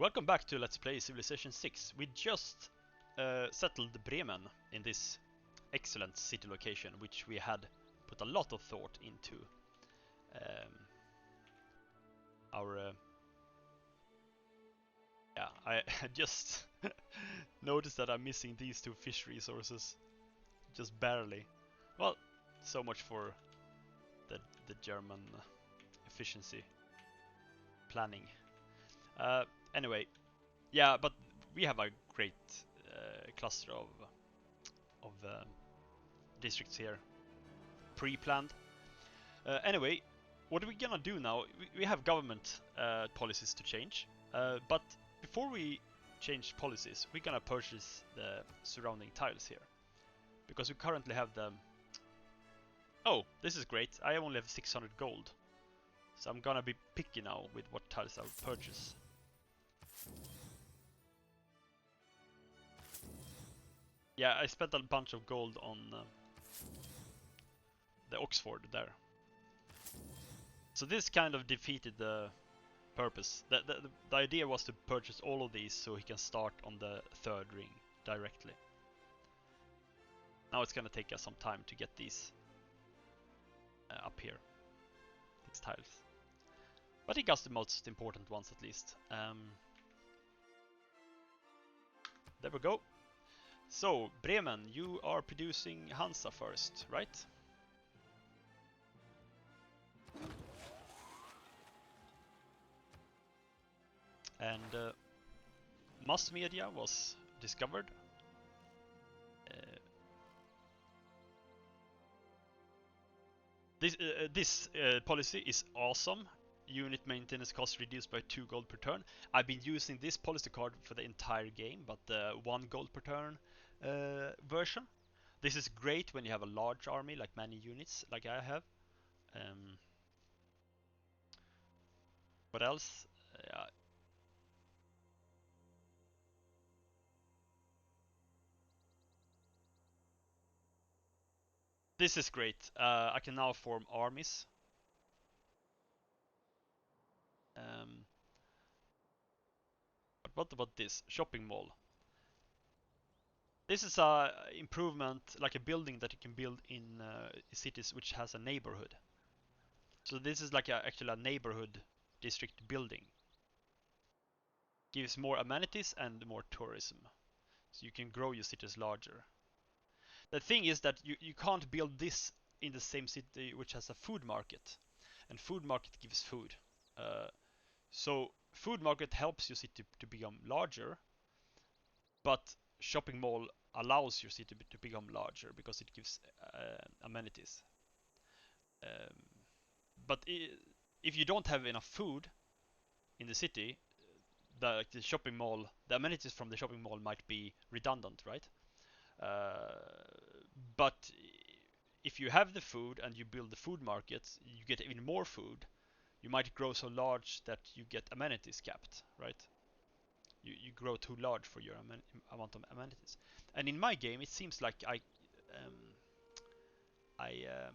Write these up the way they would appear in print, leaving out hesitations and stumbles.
Welcome back to Let's Play Civilization 6. We just settled Bremen in this excellent city location, which we had put a lot of thought into. Our yeah, I just noticed that I'm missing these two fish resources, just barely. Well, so much for the German efficiency planning. Anyway, yeah, but we have a great cluster of districts here, pre-planned. Anyway, what are we gonna do now? We have government policies to change, but before we change policies, we're gonna purchase the surrounding tiles here, because we currently have the. Oh, this is great! I only have 600 gold, so I'm gonna be picky now with what tiles I will purchase. Yeah, I spent a bunch of gold on the Oxford there. So this kind of defeated the purpose. The idea was to purchase all of these so he can start on the third ring directly. Now it's gonna take us some time to get these up here, these tiles. But he got the most important ones at least. There we go. So, Bremen, you are producing Hansa first, right? And mass media was discovered. This policy is awesome. Unit maintenance cost reduced by 2 gold per turn. I've been using this policy card for the entire game, but the 1 gold per turn version. This is great when you have a large army, like many units, like I have. What else? This is great. I can now form armies. But what about this? Shopping mall. This is a improvement, like a building that you can build in cities which has a neighborhood. So this is like actually a neighborhood district building. Gives more amenities and more tourism. So you can grow your cities larger. The thing is that you can't build this in the same city which has a food market. And food market gives food. So food market helps your city to become larger, but shopping mall allows your city to become larger because it gives amenities. But if you don't have enough food in the city, the shopping mall, the amenities from the shopping mall might be redundant, right? But if you have the food and you build the food market, you get even more food. You might grow so large that you get amenities capped, right? You grow too large for your amount of amenities. And in my game, it seems like um, I um,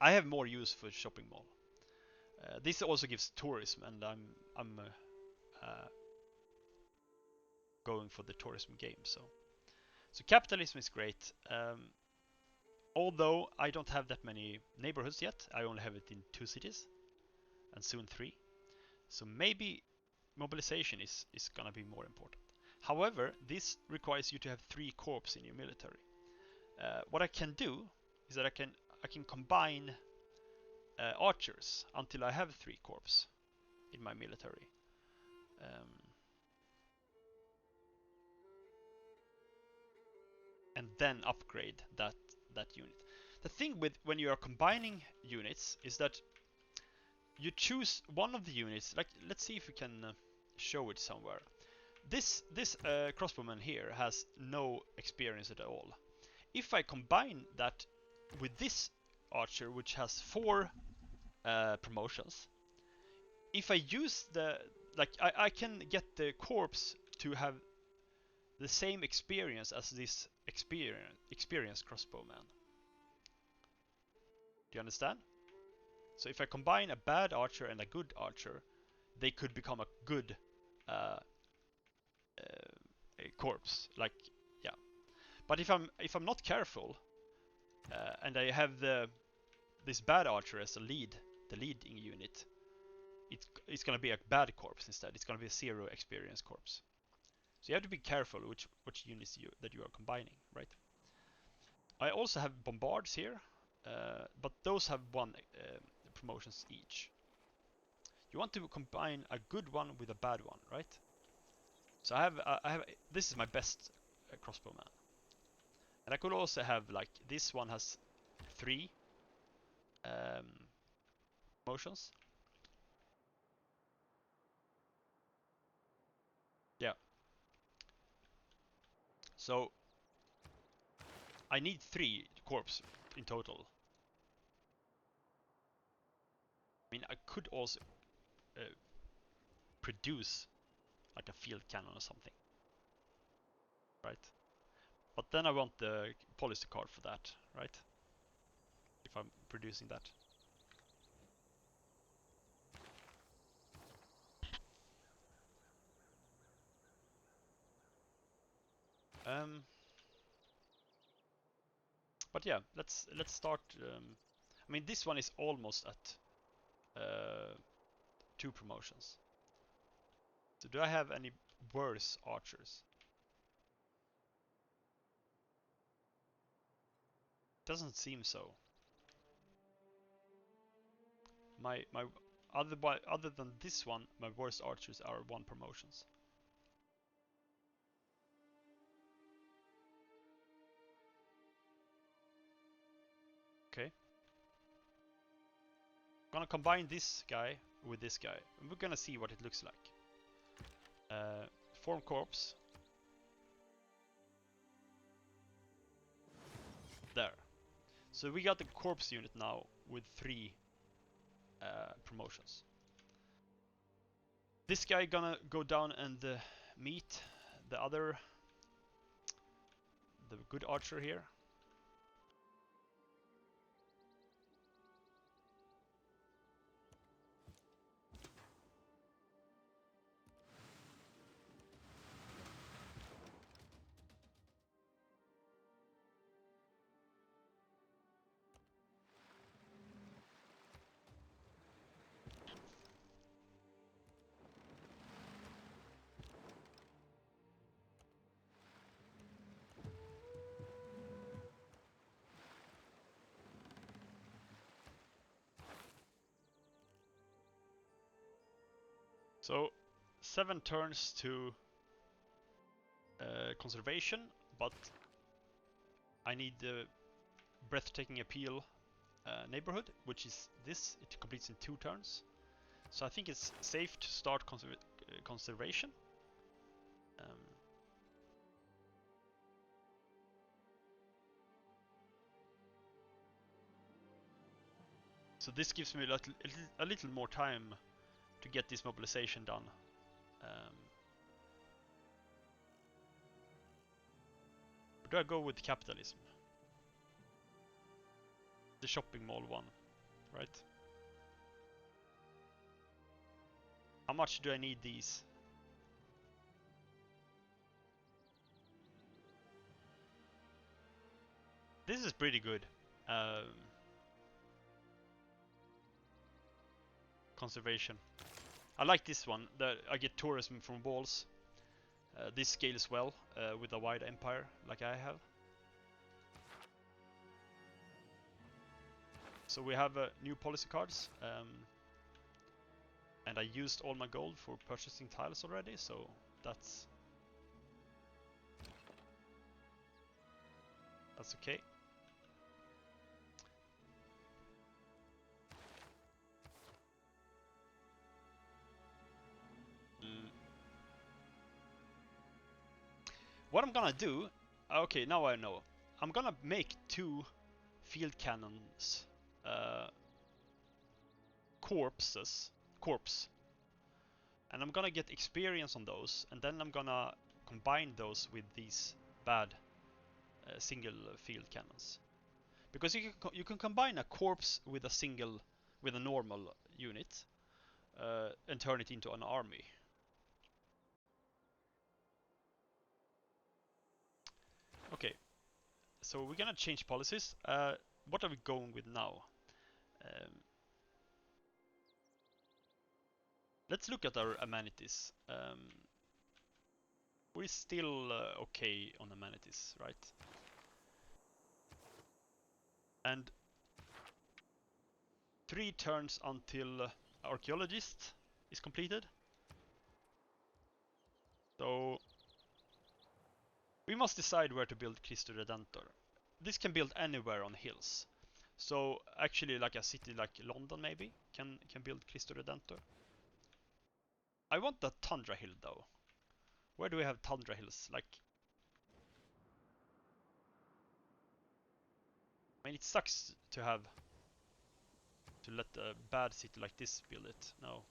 I have more use for shopping mall. This also gives tourism, and I'm going for the tourism game. So capitalism is great. Although I don't have that many neighborhoods yet, I only have it in 2 cities, and soon 3. So maybe mobilization is gonna be more important. However, this requires you to have 3 corps in your military. What I can do is that I can combine archers until I have 3 corps in my military. And then upgrade that unit. The thing with when you are combining units is that you choose one of the units. Like, let's see if we can show it somewhere. This crossbowman here has no experience at all. If I combine that with this archer, which has 4 promotions, if I use the I can get the corpse to have the same experience as this experienced crossbowman. Do you understand? So if I combine a bad archer and a good archer, they could become a good uh, a corpse. Like, yeah. But if I'm not careful, and I have this bad archer as a lead, the leading unit, it's gonna be a bad corpse instead. It's gonna be a 0 experience corpse. So you have to be careful which units that you are combining, right? I also have bombards here, but those have 1 promotions each. You want to combine a good one with a bad one, right? So I have this is my best crossbowman, and I could also have like this one has 3 um, promotions. Yeah. So I need 3 corps in total. I mean, I could also uh, produce like a field cannon or something, right? But then I want the policy card for that, right? If I'm producing that. But yeah, let's start. I mean, this one is almost at 2 promotions. So do I have any worse archers? Doesn't seem so. My other than this one, my worst archers are 1 promotions. Okay. I'm gonna combine this guy with this guy, and we're gonna see what it looks like. Form corpse. There. So we got the corpse unit now with 3 promotions. This guy gonna go down and meet the good archer here. So 7 turns to conservation, but I need the breathtaking appeal neighborhood, which is this. It completes in 2 turns. So I think it's safe to start conservation. So this gives me a little more time to get this mobilization done. Or do I go with capitalism? The shopping mall one, right? How much do I need these? This is pretty good. Conservation. I like this one. I get tourism from walls. This scales well with a wide empire like I have. So we have new policy cards. And I used all my gold for purchasing tiles already, so that's okay. What I'm gonna do, okay, now I know. I'm gonna make 2 field cannons, corpse, and I'm gonna get experience on those, and then I'm gonna combine those with these bad single field cannons, because you can combine a corpse with a normal unit, and turn it into an army. Okay, so we're gonna change policies. What are we going with now? Let's look at our amenities. We're still okay on amenities, right? And 3 turns until archaeologist is completed. So we must decide where to build Cristo Redentor. This can build anywhere on hills. So actually, like a city like London maybe can build Cristo Redentor. I want the Tundra Hill though. Where do we have Tundra Hills? Like, I mean, it sucks to let a bad city like this build it. No.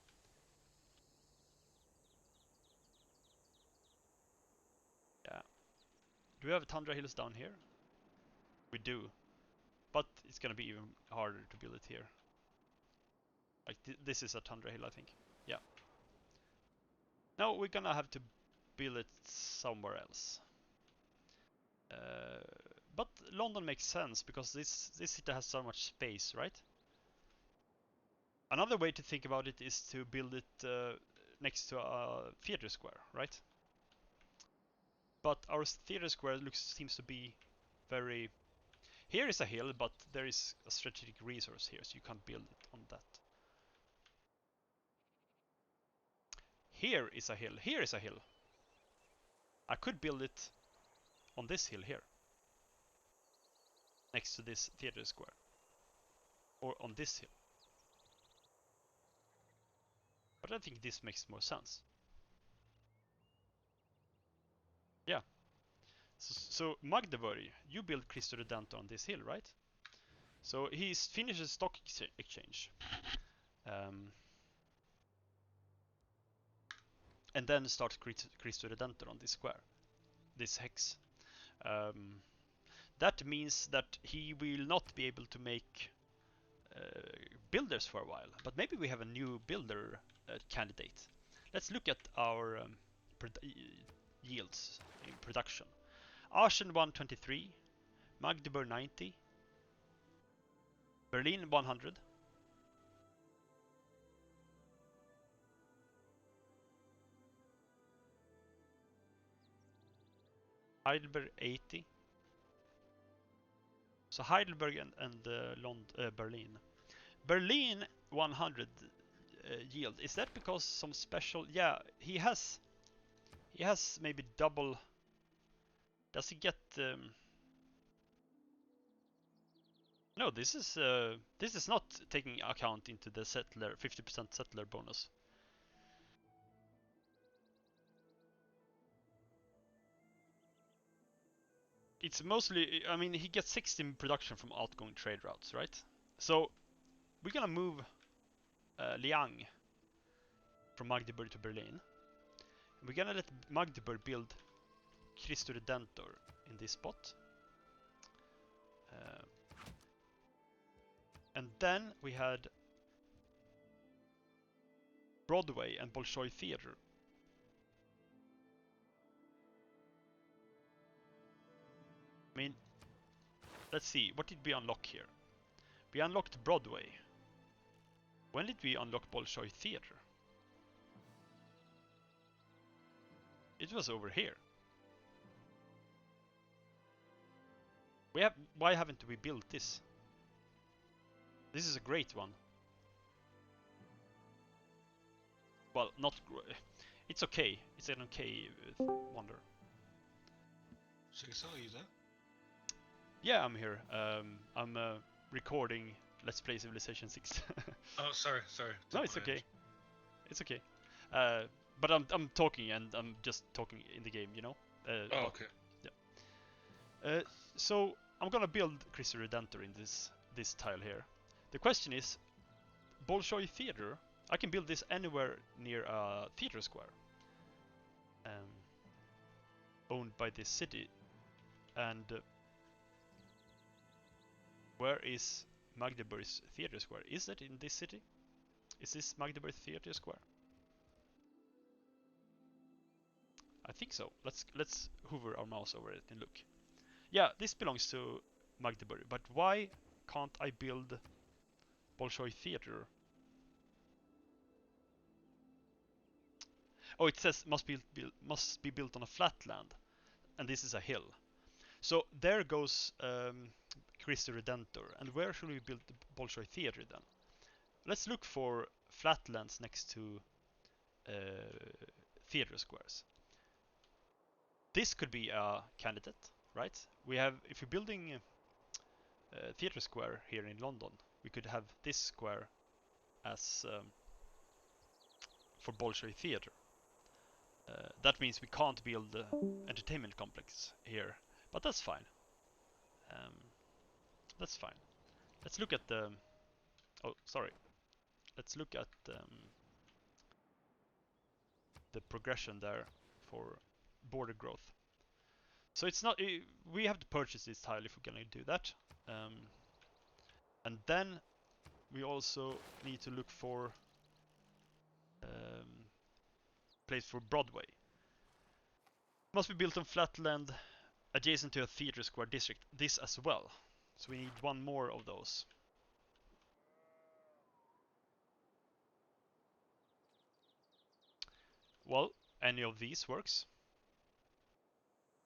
Yeah. Do we have Tundra Hills down here? We do. But it's gonna be even harder to build it here. Like this is a Tundra Hill, I think. Yeah. Now we're gonna have to build it somewhere else. But London makes sense because this city has so much space, right? Another way to think about it is to build it next to a theater square, right? But our theater square seems to be very... Here is a hill, but there is a strategic resource here, so you can't build it on that. Here is a hill. Here is a hill. I could build it on this hill here, next to this theater square, or on this hill. But I think this makes more sense. Yeah. So Magdeburg, you build Cristo Redentor on this hill, right? So he finishes stock exchange. And then starts Cristo Redentor on this square, this hex. That means that he will not be able to make builders for a while, but maybe we have a new builder candidate. Let's look at our yields in production. Aachen 123, Magdeburg 90, Berlin 100, Heidelberg 80. So Heidelberg and Berlin. Berlin 100 yield. Is that because some special? Yeah, he has maybe double. Does he get? No, this is not taking account into the settler 50% settler bonus. It's mostly, I mean, he gets 16 production from outgoing trade routes, right? So we're gonna move Liang from Magdeburg to Berlin. We're gonna let Magdeburg build Cristo Redentor in this spot. And then we had Broadway and Bolshoi Theater. I mean, let's see, what did we unlock here? We unlocked Broadway. When did we unlock Bolshoi Theater? It was over here. Why haven't we built this? This is a great one. Well, not great. It's okay. It's an okay wonder. Sigsa, are you there? Yeah, I'm here. I'm recording Let's Play Civilization 6. Oh, sorry. No, it's okay. It's okay. But I'm talking and I'm just talking in the game, you know. Oh, okay. Yeah. So I'm gonna build Cristo Redentor in this tile here. The question is, Bolshoi Theater. I can build this anywhere near a theater square, owned by this city. And where is Magdeburg's theater square? Is it in this city? Is this Magdeburg Theatre Square? I think so. Let's hover our mouse over it and look. Yeah, this belongs to Magdeburg, but why can't I build Bolshoi Theatre? Oh, it says must be built on a flat land, and this is a hill. So there goes Christi Redentor, and where should we build the Bolshoi Theatre then? Let's look for flatlands next to theater squares. This could be a candidate, right? We have, if we're building theater square here in London, we could have this square as for Bolshoi Theatre. That means we can't build the entertainment complex here, but that's fine. That's fine. Let's look at the. Oh, sorry. Let's look at the progression there for border growth. So it's not. We have to purchase this tile if we're gonna do that, and then we also need to look for place for Broadway. Must be built on flat land adjacent to a theatre square district. This as well. So we need one more of those. Well, any of these works.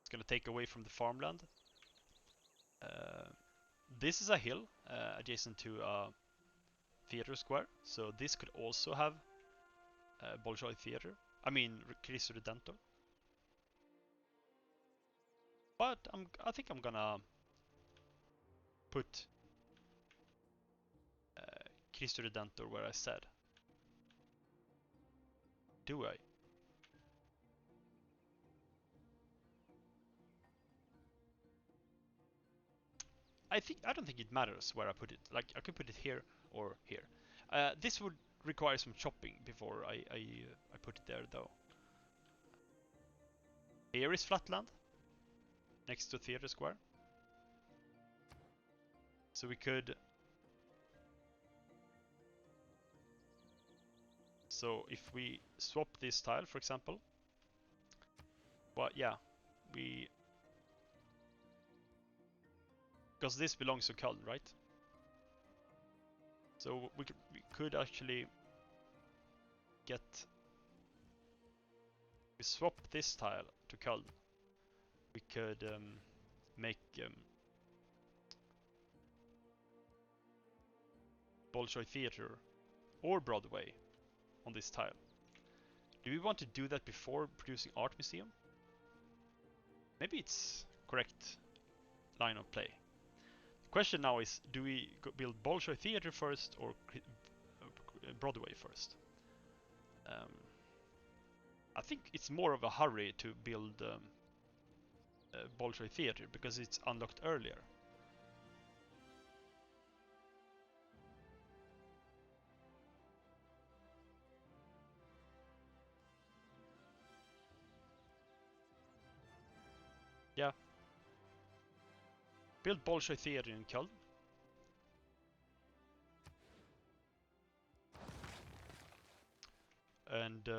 It's gonna take away from the farmland. This is a hill adjacent to a theatre square, so this could also have Bolshoi Theatre. I mean, Christi Redentor. But I think I'm gonna put Christi Redentor where I said. Do I? I don't think it matters where I put it. Like I could put it here or here. This would require some chopping before I put it there though. Here is flatland next to theater square. So we could. So if we swap this tile, for example, well, yeah, because this belongs to Köln, right? So we could actually we swap this tile to Köln. We could make Bolshoi Theatre or Broadway on this tile. Do we want to do that before producing Art Museum? Maybe it's correct line of play. The question now is, do we build Bolshoi Theatre first or Broadway first? I think it's more of a hurry to build Bolshoi Theatre because it's unlocked earlier. Yeah. Build Bolshoi Theatre in Köln. And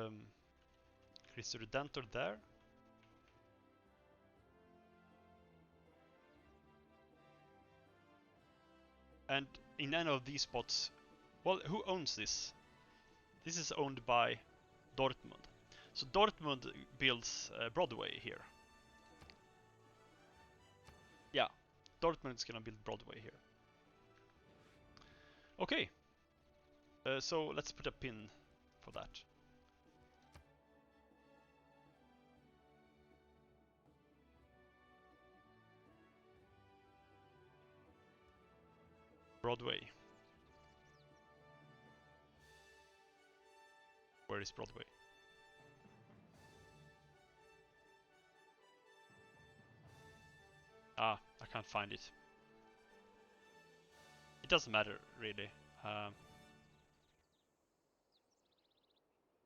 Christi Redentor there. And in any of these spots, well, who owns this? This is owned by Dortmund. So Dortmund builds Broadway here. Yeah, Dortmund is gonna build Broadway here. Okay, so let's put a pin for that. Broadway. Where is Broadway? Ah, I can't find it. It doesn't matter, really.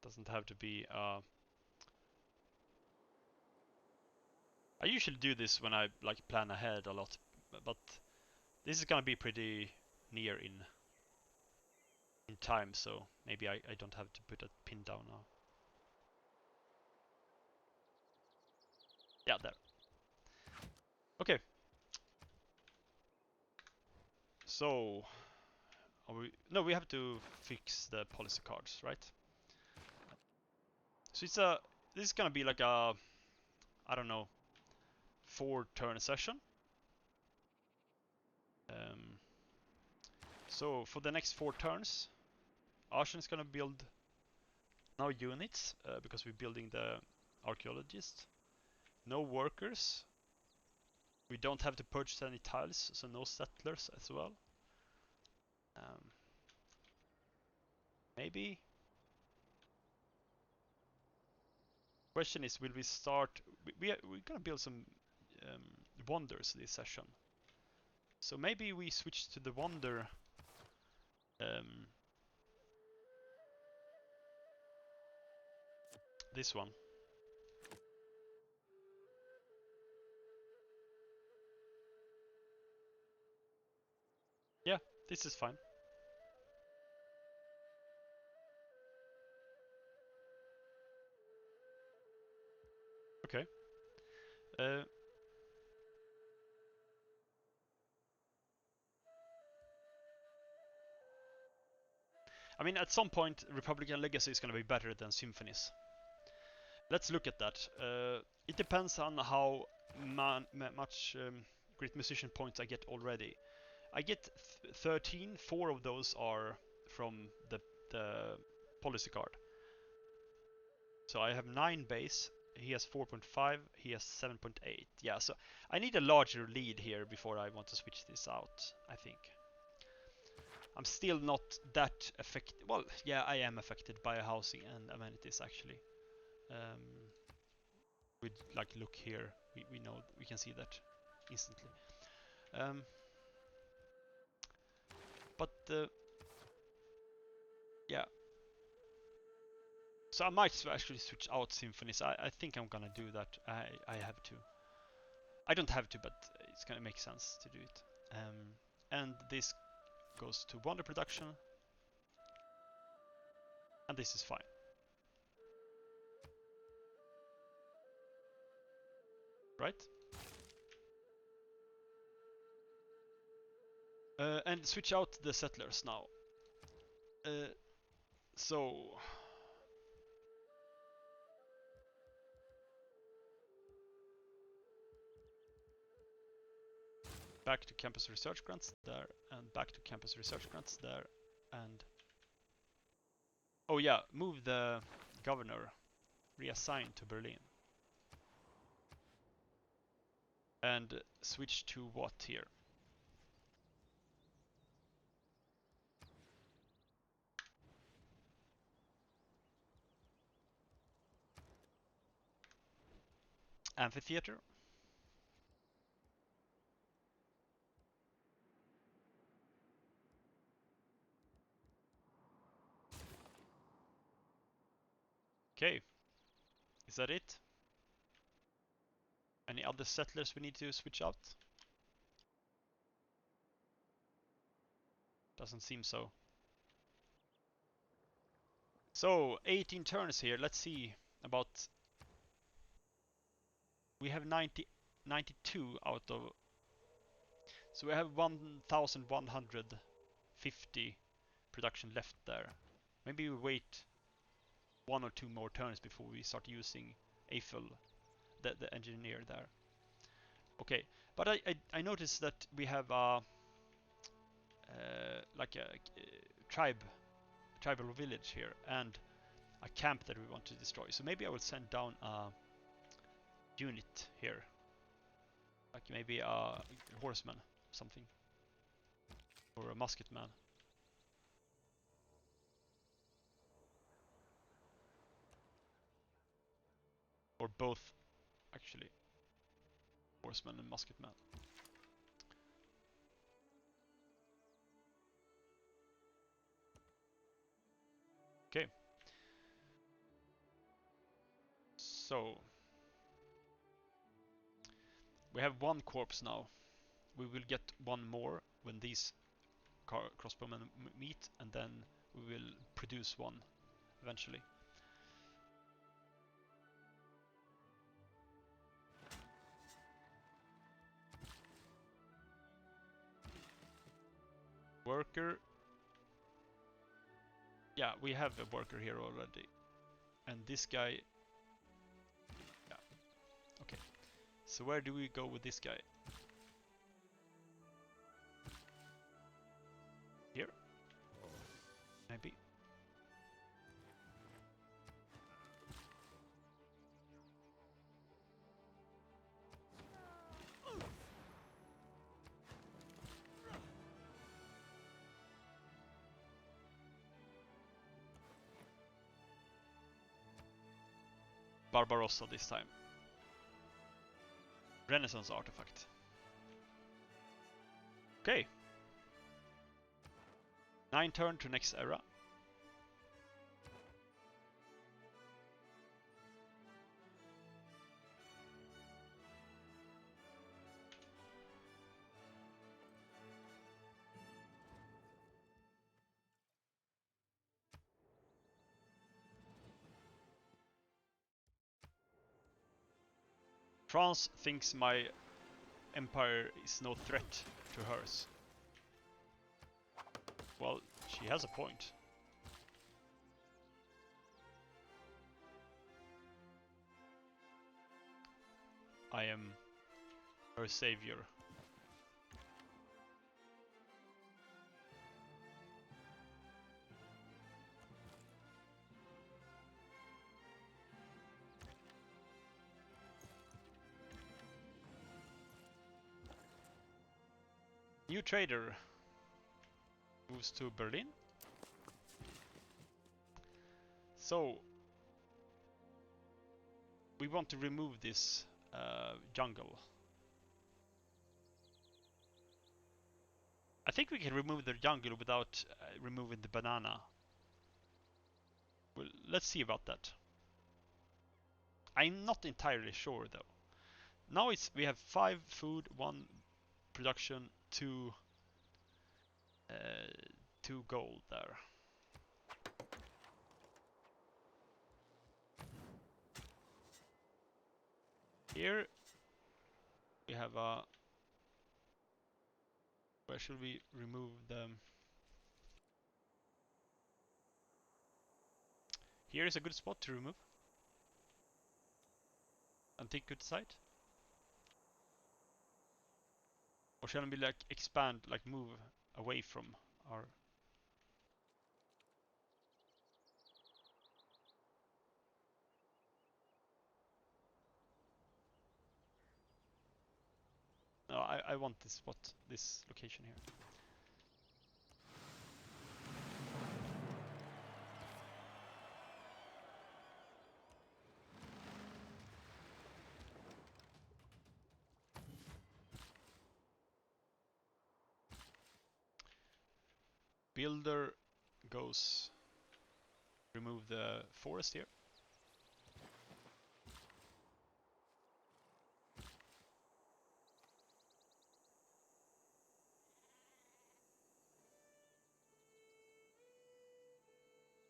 Doesn't have to be. I usually do this when I like plan ahead a lot, but this is gonna be pretty near in time, so Maybe I don't have to put a pin down now. Yeah, there. Okay. So, no, we have to fix the policy cards, right? So this is gonna be like a, I don't know, 4-turn session. So for the next 4 turns, Ashen is gonna build now units because we're building the archaeologist. No workers. We don't have to purchase any tiles, so no settlers as well. Maybe. Question is, will we start? We're gonna build some wonders this session. So maybe we switch to the wonder. This one. Yeah, this is fine. Okay. I mean, at some point, Republican Legacy is going to be better than Symphonies. Let's look at that. It depends on how much Great Musician points I get already. I get 13, 4 of those are from the policy card. So I have 9 base, he has 4.5, he has 7.8. Yeah, so I need a larger lead here before I want to switch this out, I think. I'm still not that affected. Well, yeah, I am affected by housing and amenities actually. We like look here, we know, we can see that instantly. But yeah. So I might actually switch out Symphonies. I think I'm gonna do that. I have to. I don't have to, but it's gonna make sense to do it. And this goes to Wonder Production. And this is fine. Right? And switch out the settlers now. So back to campus research grants there, and back to campus research grants there, and oh yeah, move the governor, reassign to Berlin, and switch to what here? Amphitheater. Okay, is that it? Any other settlers we need to switch out? Doesn't seem so. So 18 turns here. Let's see about. We have 92 out of. So we have 1,150 production left there. Maybe we wait 1 or 2 more turns before we start using Eiffel, the engineer there. Okay, but I noticed that we have like a tribal village here and a camp that we want to destroy. So maybe I will send down a unit here, like maybe a horseman, something, or a musket man. Or both, actually. Horseman and musket man. Okay. So we have 1 corpse now. We will get 1 more when these crossbowmen meet, and then we will produce one eventually. Worker. Yeah, we have a worker here already. And this guy... Yeah. Okay. So where do we go with this guy? Here? Maybe. Barbarossa this time. Renaissance artifact. Okay. 9 turn to next era. France thinks my empire is no threat to hers. Well, she has a point. I am her savior. New trader moves to Berlin. So we want to remove this jungle. I think we can remove the jungle without removing the banana. Well, let's see about that. I'm not entirely sure though. Now we have 5 food, 1 production, 2 gold there. Here we have a... Where should we remove them? Here is a good spot to remove. Antique good site. Or shall we like expand, like move away from our... No, I want this spot, this location here. Builder goes... Remove the forest here.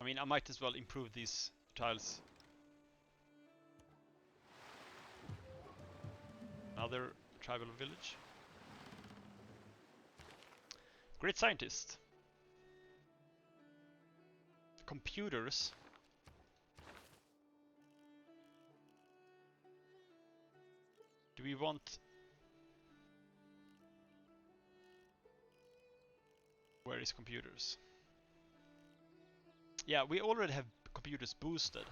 I mean, I might as well improve these tiles. Another tribal village. Great scientist. Computers. Do we want... Where is computers? Yeah, we already have computers boosted.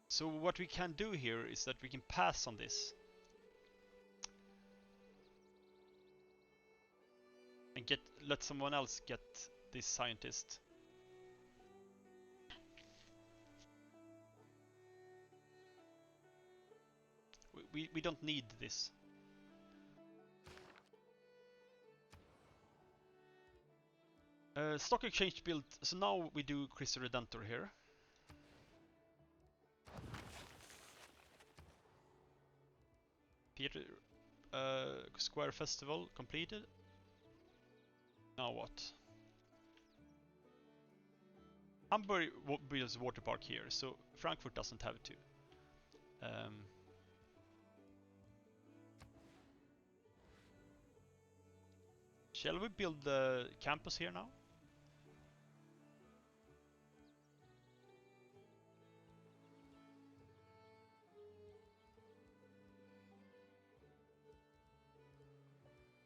So what we can do here is that we can pass on this. And let someone else get this scientist. We don't need this. Stock exchange built. So now we do Cristo Redentor here. Theater, Square Festival completed. Now what? Hamburg builds a water park here, so Frankfurt doesn't have to. Shall we build the campus here now?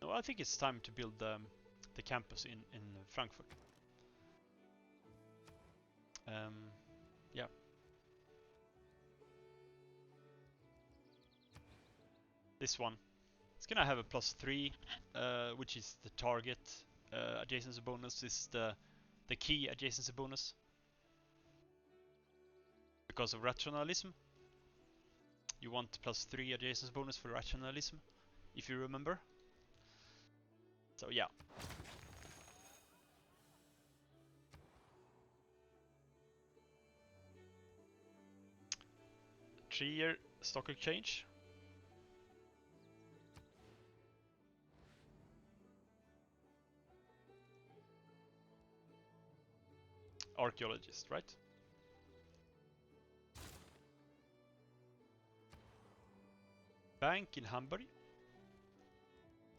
No, I think it's time to build the campus in Frankfurt. Yeah. This one. It's gonna have a +3, which is the target adjacency bonus. Is the key adjacency bonus because of rationalism. You want +3 adjacency bonus for rationalism, if you remember. So yeah. Trier Stock Exchange. Archaeologist, right? Bank in Hamburg.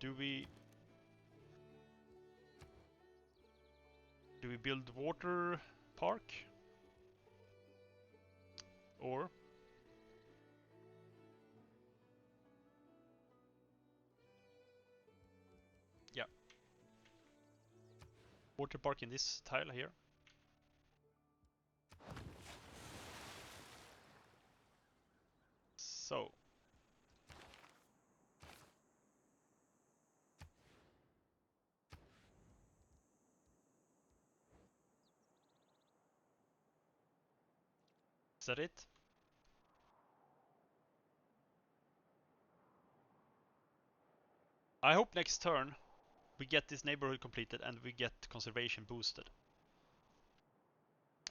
Do we build water park? Or yeah. Water park in this tile here. So is that it? I hope next turn we get this neighborhood completed and we get conservation boosted.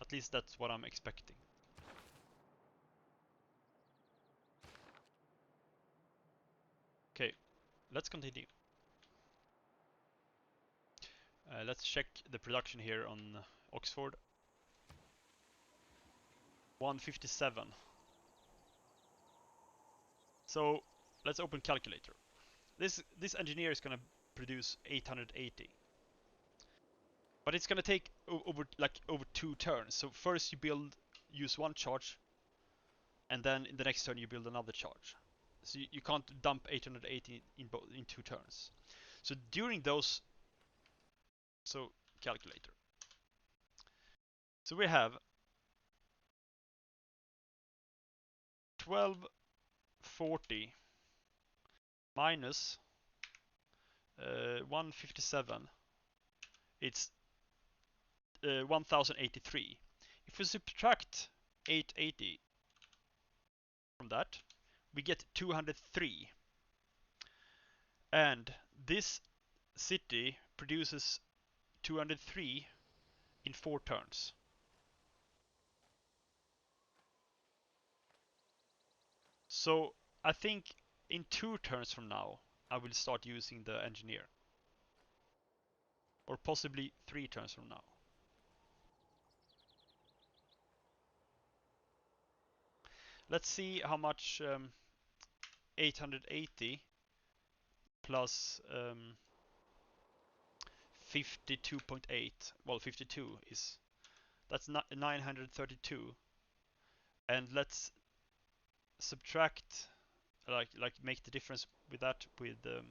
At least that's what I'm expecting. Okay, let's continue. Let's check the production here on Oxford. 157. So let's open calculator. This engineer is gonna produce 880. But it's gonna take over 2 turns. So first you use one charge, and then in the next turn you build another charge. So you can't dump 880 in 2 turns. So during those, so calculator. So we have 1240 minus 157. It's 1083. If we subtract 880 from that, we get 203. And this city produces 203 in 4 turns. So I think in 2 turns from now, I will start using the engineer. Or possibly 3 turns from now. Let's see how much 880 plus 52.8. Well, 52 is, that's 932. And let's subtract, like make the difference with that with the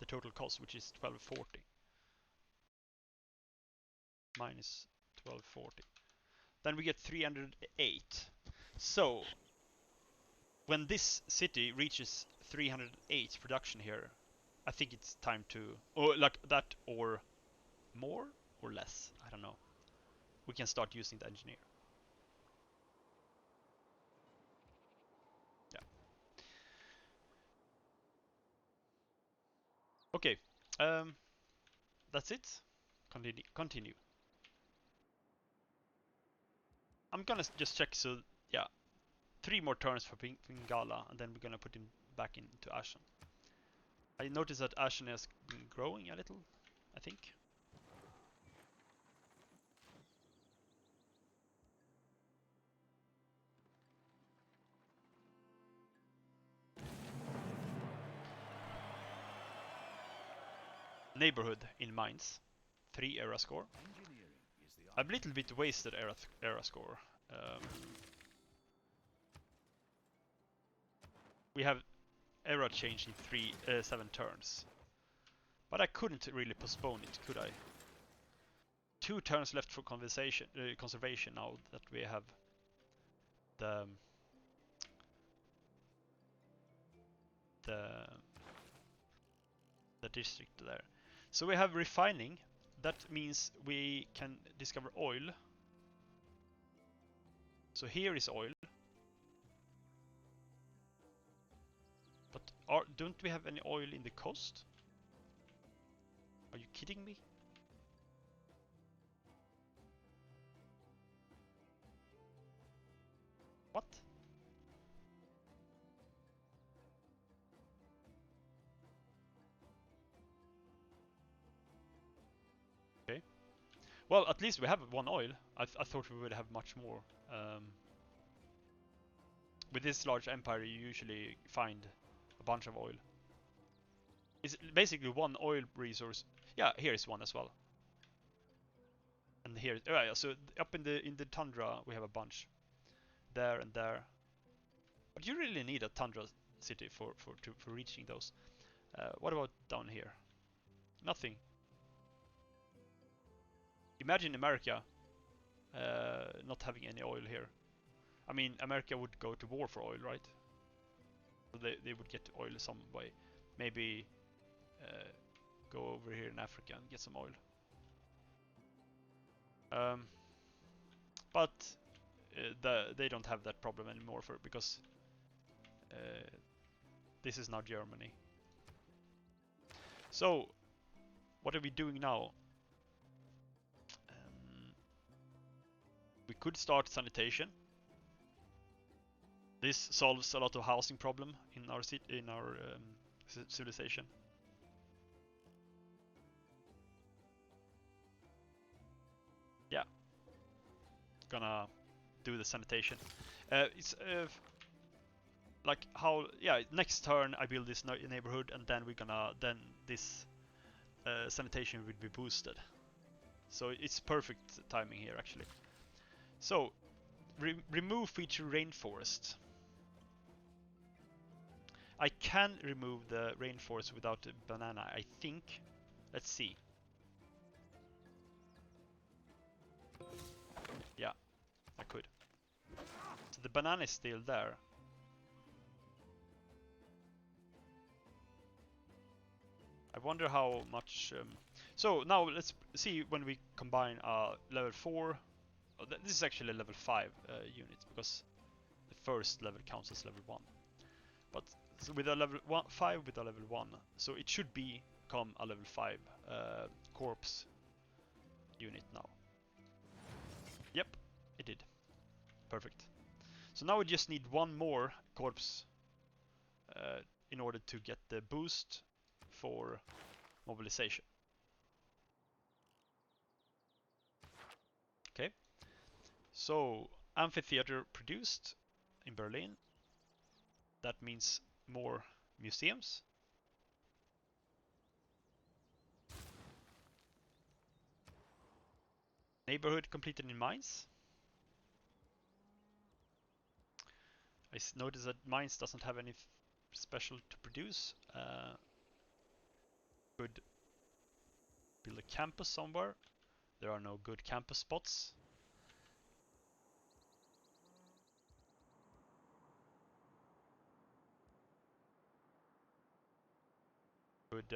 total cost, which is 1240 minus 1240. Then we get 308. So when this city reaches 308 production here, I think it's time to, or like that, or more or less, I don't know. We can start using the engineer. Yeah. Okay. That's it. Continue. I'm gonna just check. So yeah, 3 more turns for Pingala, and then we're gonna put him back into Ashen. I noticed that Ashen has been growing a little, I think. neighborhood in mines. 3 era score. I'm a little bit wasted era score. We have era change in 7 turns. But I couldn't really postpone it, could I? 2 turns left for conservation now that we have the district there. So we have refining. That means we can discover oil. So here is oil. But don't we have any oil in the coast? Are you kidding me? What? Okay. Well, at least we have 1 oil. I thought we would have much more. With this large empire, you usually find a bunch of oil. It's basically 1 oil resource. Yeah, here is 1 as well. And here, oh yeah, so up in the tundra we have a bunch. There and there. But you really need a tundra city for reaching those. What about down here? Nothing. Imagine America not having any oil here. I mean, America would go to war for oil, right? So they would get oil some way. Maybe go over here in Africa and get some oil. But they don't have that problem anymore because this is now Germany. So, what are we doing now? We could start sanitation. This solves a lot of housing problem in our civilization. Yeah, gonna do the sanitation. It's like how, yeah, next turn I build this neighborhood, and then this sanitation will be boosted. So it's perfect timing here actually. So remove feature rainforest. I can remove the rainforest without a banana, I think. Let's see. Yeah, I could. So the banana is still there. I wonder how much... So now let's see when we combine level 4. Oh, this is actually a level 5 unit, because the first level counts as level 1. But so with a level 5 with a level 1, so it should become a level 5 corpse unit now. Yep, it did. Perfect. So now we just need 1 more corpse in order to get the boost for mobilization. Okay, so amphitheater produced in Berlin. That means more museums. Neighborhood completed in Mainz. I noticed that Mainz doesn't have any special to produce. Could build a campus somewhere. There are no good campus spots. Could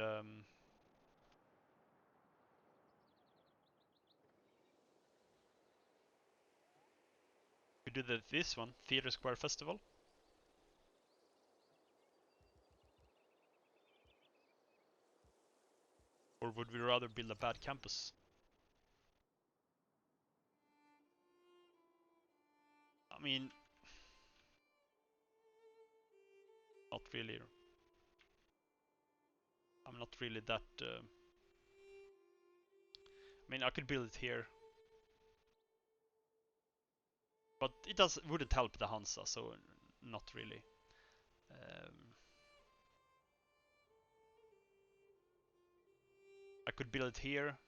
do this one, Theatre Square Festival. Or would we rather build a bad campus? I mean, not really. I'm not really that... I mean, I could build it here. But it wouldn't help the Hansa, so not really. I could build it here.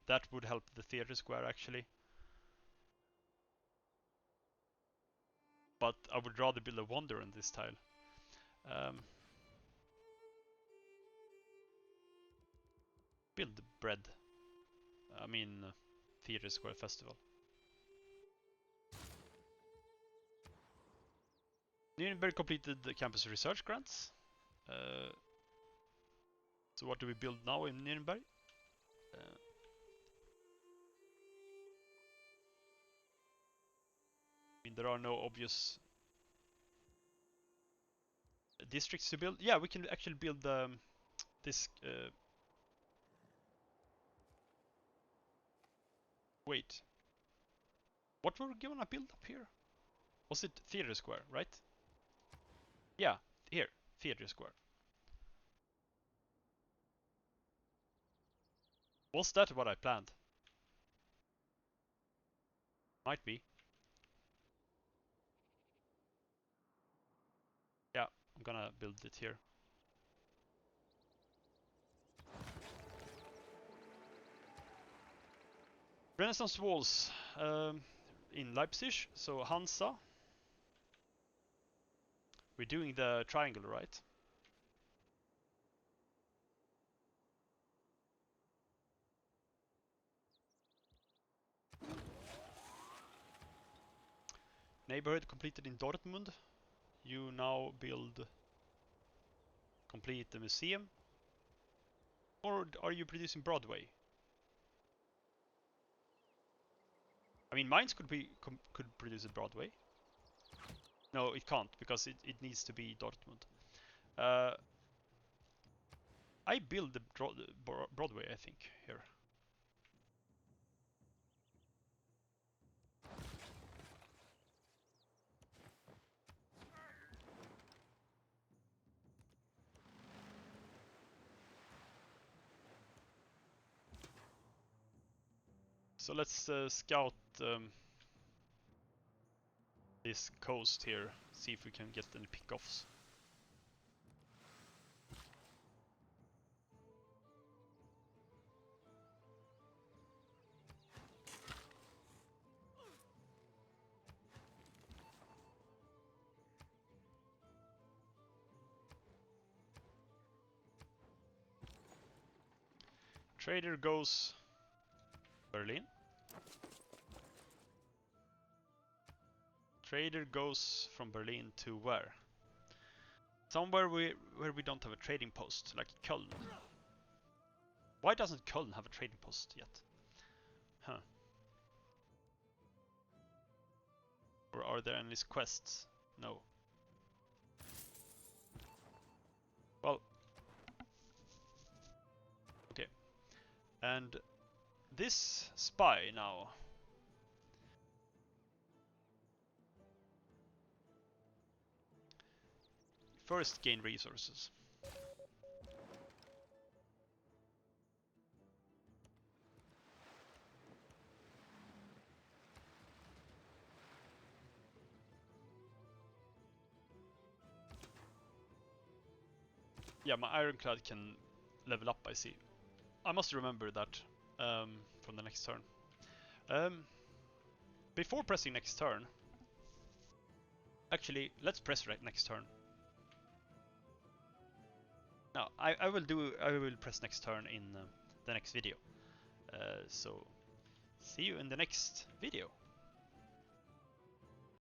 That would help the theater square actually. But I would rather build a wonder on this tile. Build the bread. I mean, theater square festival. Nuremberg completed the campus research grants. So what do we build now in Nuremberg? I mean, there are no obvious districts to build. Yeah, we can actually build this. Wait, what were we gonna build up here? Was it theater square, right? Yeah, here, theater square. Was that what I planned? Might be. Yeah, I'm gonna build it here. Renaissance walls in Leipzig, so Hansa. We're doing the triangle, right? Neighborhood completed in Dortmund. You now complete the museum. Or are you producing Broadway? I mean, Mainz could produce a Broadway. No, it can't because it needs to be Dortmund. I build the Broadway, I think, here. So let's scout this coast here, see if we can get any pickoffs. Trader goes Berlin. Trader goes from Berlin to where? Somewhere where we don't have a trading post, like Köln. Why doesn't Köln have a trading post yet? Huh. Or are there any quests? No. Well, okay. And this spy now. First gain resources. Yeah, my ironclad can level up, I see. I must remember that from the next turn. Before pressing next turn, actually, let's press next turn. No, I will press next turn in the next video. So see you in the next video.